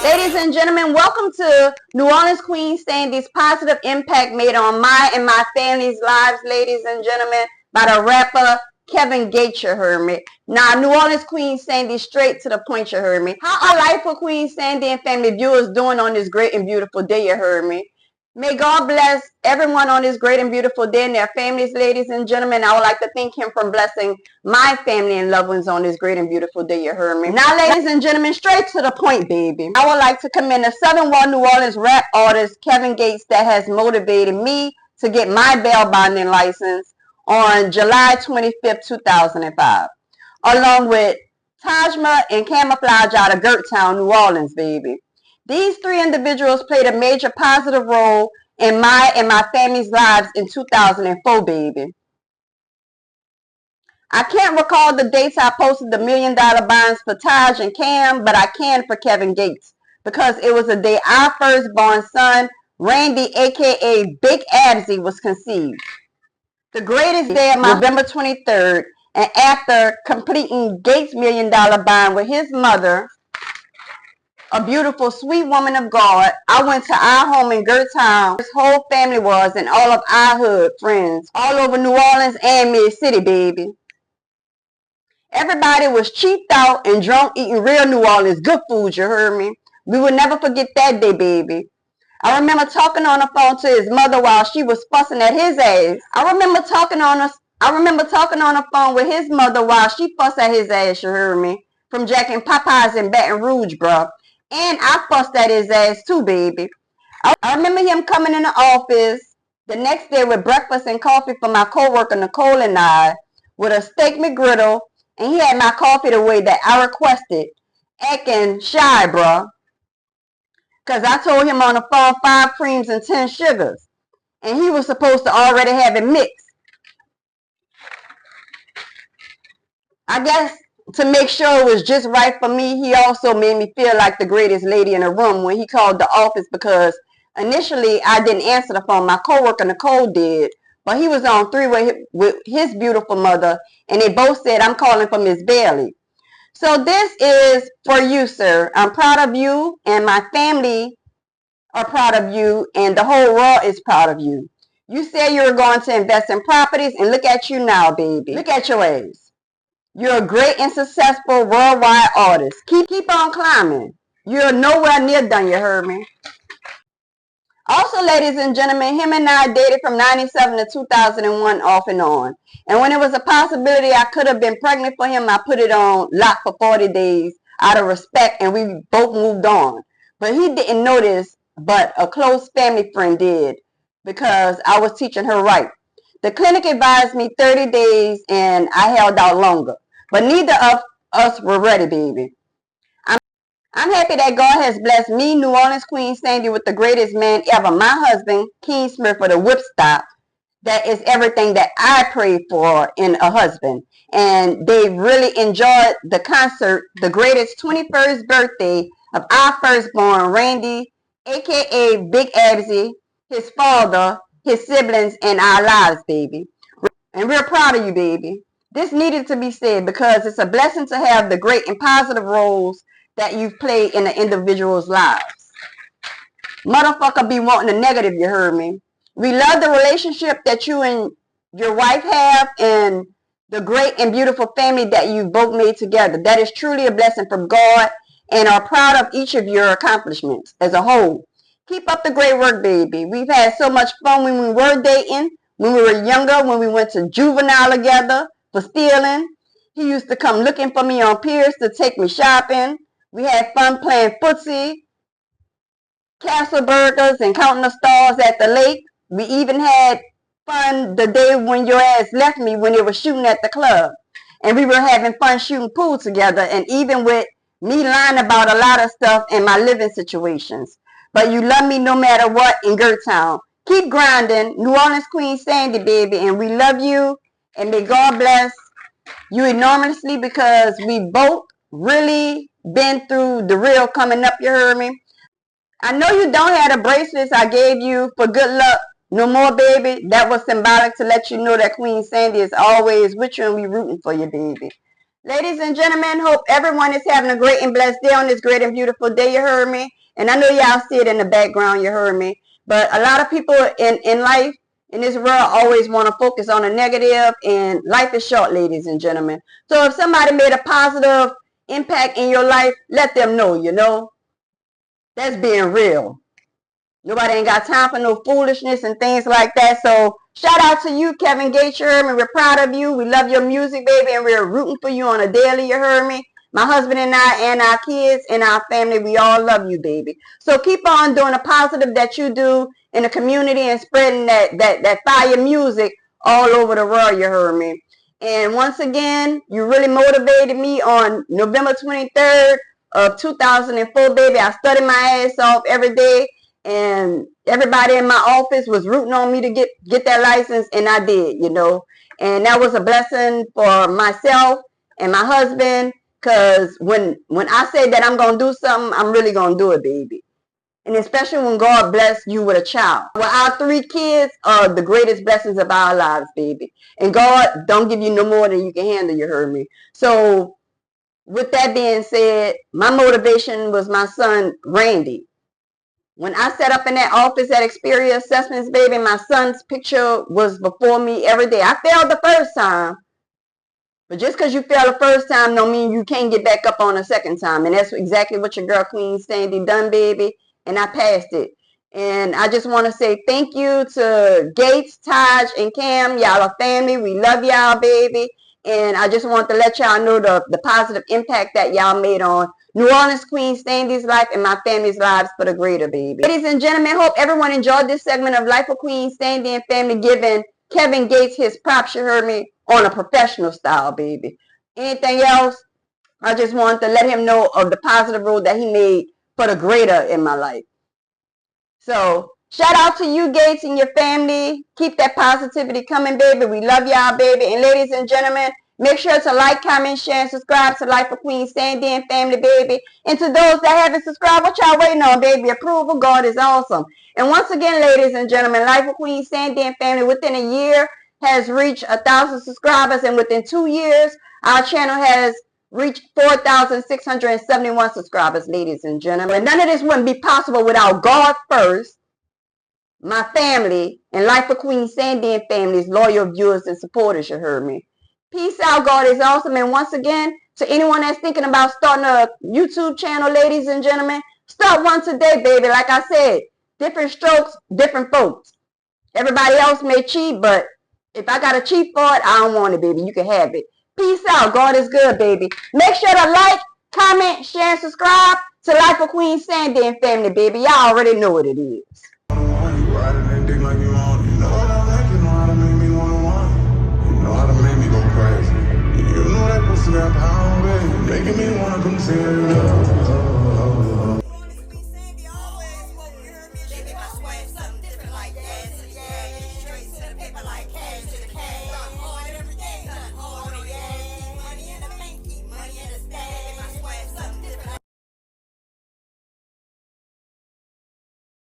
Ladies and gentlemen, welcome to New Orleans Queen Sandy's positive impact made on my and my family's lives, ladies and gentlemen, by the rapper Kevin Gates, you heard me. Now, New Orleans Queen Sandy, straight to the point, you heard me. How are life for Queen Sandy and family viewers doing on this great and beautiful day, you heard me? May God bless everyone on this great and beautiful day and their families, ladies and gentlemen. I would like to thank him for blessing my family and loved ones on this great and beautiful day, you heard me. Now, ladies and gentlemen, straight to the point, baby. I would like to commend the Southern New Orleans rap artist, Kevin Gates, that has motivated me to get my bail bonding license on July 25th, 2005, along with Tajma and Camouflage out of Gerttown, New Orleans, baby. These three individuals played a major positive role in my and my family's lives in 2004, baby. I can't recall the dates I posted the $1 million bonds for Taj and Cam, but I can for Kevin Gates because it was the day our firstborn son, Randy, aka Big Absy, was conceived. The greatest day of my November 23rd, and after completing Gates' $1 million bond with his mother, a beautiful, sweet woman of God, I went to our home in Gerttown. His whole family was, and all of our hood friends, all over New Orleans and Mid-City, baby. Everybody was cheaped out and drunk eating real New Orleans good food, you heard me? We will never forget that day, baby. I remember talking on the phone to his mother while she was fussing at his ass. I remember talking on the phone with his mother while she fussed at his ass, you heard me? From Jack and Popeyes in Baton Rouge, bruh. And I fussed at his ass too, baby. I remember him coming in the office the next day with breakfast and coffee for my coworker Nicole and I, with a steak McGriddle, and he had my coffee the way that I requested, acting shy, bruh. Because I told him on the phone 5 creams and 10 sugars, and he was supposed to already have it mixed. I guess to make sure it was just right for me, he also made me feel like the greatest lady in the room when he called the office, because initially I didn't answer the phone. My coworker Nicole did, but he was on three-way with his beautiful mother, and they both said, "I'm calling for Miss Bailey." So this is for you, sir. I'm proud of you, and my family are proud of you, and the whole world is proud of you. You said you were going to invest in properties, and look at you now, baby. Look at your ass. You're a great and successful worldwide artist. Keep on climbing. You're nowhere near done, you heard me? Also, ladies and gentlemen, him and I dated from 97 to 2001 off and on. And when it was a possibility I could have been pregnant for him, I put it on lock for 40 days out of respect, and we both moved on. But he didn't notice, but a close family friend did, because I was teaching her right. The clinic advised me 30 days, and I held out longer. But neither of us were ready, baby. I'm happy that God has blessed me, New Orleans Queen Sandy, with the greatest man ever, my husband, King Smith, for the whip stop. That is everything that I prayed for in a husband. And they really enjoyed the concert, the greatest 21st birthday of our firstborn, Randy, aka Big Absy, his father, his siblings, and our lives, baby. And we're proud of you, baby. This needed to be said because it's a blessing to have the great and positive roles that you've played in the individual's lives. Motherfucker be wanting the negative, you heard me? We love the relationship that you and your wife have, and the great and beautiful family that you've both made together. That is truly a blessing from God, and are proud of each of your accomplishments as a whole. Keep up the great work, baby. We've had so much fun when we were dating, when we were younger, when we went to juvenile together for stealing. He used to come looking for me on piers to take me shopping. We had fun playing footsie, castle burgers, and counting the stars at the lake. We even had fun the day when your ass left me when they were shooting at the club. And we were having fun shooting pool together, and even with me lying about a lot of stuff in my living situations. But you love me no matter what in Gerttown. Keep grinding. New Orleans Queen Sandy, baby. And we love you. And may God bless you enormously, because we both really been through the real coming up, you heard me? I know you don't have the bracelets I gave you for good luck no more, baby. That was symbolic to let you know that Queen Sandy is always with you, and we rooting for you, baby. Ladies and gentlemen, hope everyone is having a great and blessed day on this great and beautiful day, you heard me? And I know y'all see it in the background, you heard me? But a lot of people in life, in this world, always want to focus on the negative, and life is short, ladies and gentlemen. So if somebody made a positive impact in your life, let them know, you know? That's being real. Nobody ain't got time for no foolishness and things like that. So shout out to you, Kevin Gates, you heard me? We're proud of you. We love your music, baby, and we're rooting for you on a daily, you heard me? My husband and I and our kids and our family, we all love you, baby. So keep on doing the positive that you do in the community and spreading that fire music all over the world, you heard me? And once again, you really motivated me on November 23rd of 2004, baby. I studied my ass off every day, and everybody in my office was rooting on me to get that license, and I did, you know. And that was a blessing for myself and my husband, because when I say that I'm going to do something, I'm really going to do it, baby. And especially when God bless you with a child. Well, our 3 kids are the greatest blessings of our lives, baby. And God don't give you no more than you can handle, you heard me? So with that being said, my motivation was my son, Randy. When I sat up in that office at Xperia Assessments, baby, my son's picture was before me every day. I failed the first time, but just because you fail the first time don't mean you can't get back up on the second time. And that's exactly what your girl Queen Sandy done, baby. And I passed it. And I just want to say thank you to Gates, Taj, and Cam. Y'all are family. We love y'all, baby. And I just want to let y'all know the positive impact that y'all made on New Orleans Queen Sandy's life and my family's lives for the greater, baby. Ladies and gentlemen, hope everyone enjoyed this segment of Life of Queen Sandy and Family, giving Kevin Gates his props, you heard me, on a professional style, baby. Anything else, I just wanted to let him know of the positive role that he made for the greater in my life. So shout out to you, Gates, and your family. Keep that positivity coming, baby. We love y'all, baby. And ladies and gentlemen, make sure to like, comment, share, and subscribe to Life of Queen Sandy and Family, baby. And to those that haven't subscribed, what y'all waiting on, baby? Approval, God is awesome. And once again, ladies and gentlemen, Life of Queen Sandy and Family within a year has reached 1,000 subscribers, and within 2 years, our channel has reached 4,671 subscribers, ladies and gentlemen. And none of this wouldn't be possible without God first, my family, and Life of Queen Sandy and Family's loyal viewers and supporters, you heard me. Peace out, God is awesome. And once again, to anyone that's thinking about starting a YouTube channel, ladies and gentlemen, start one today, baby. Like I said, different strokes, different folks. Everybody else may cheat, but if I got to cheat for it, I don't want it, baby. You can have it. Peace out. God is good, baby. Make sure to like, comment, share, and subscribe to Life of Queen Sandy and Family, baby. Y'all already know what it is. Making me wanna come tear it up.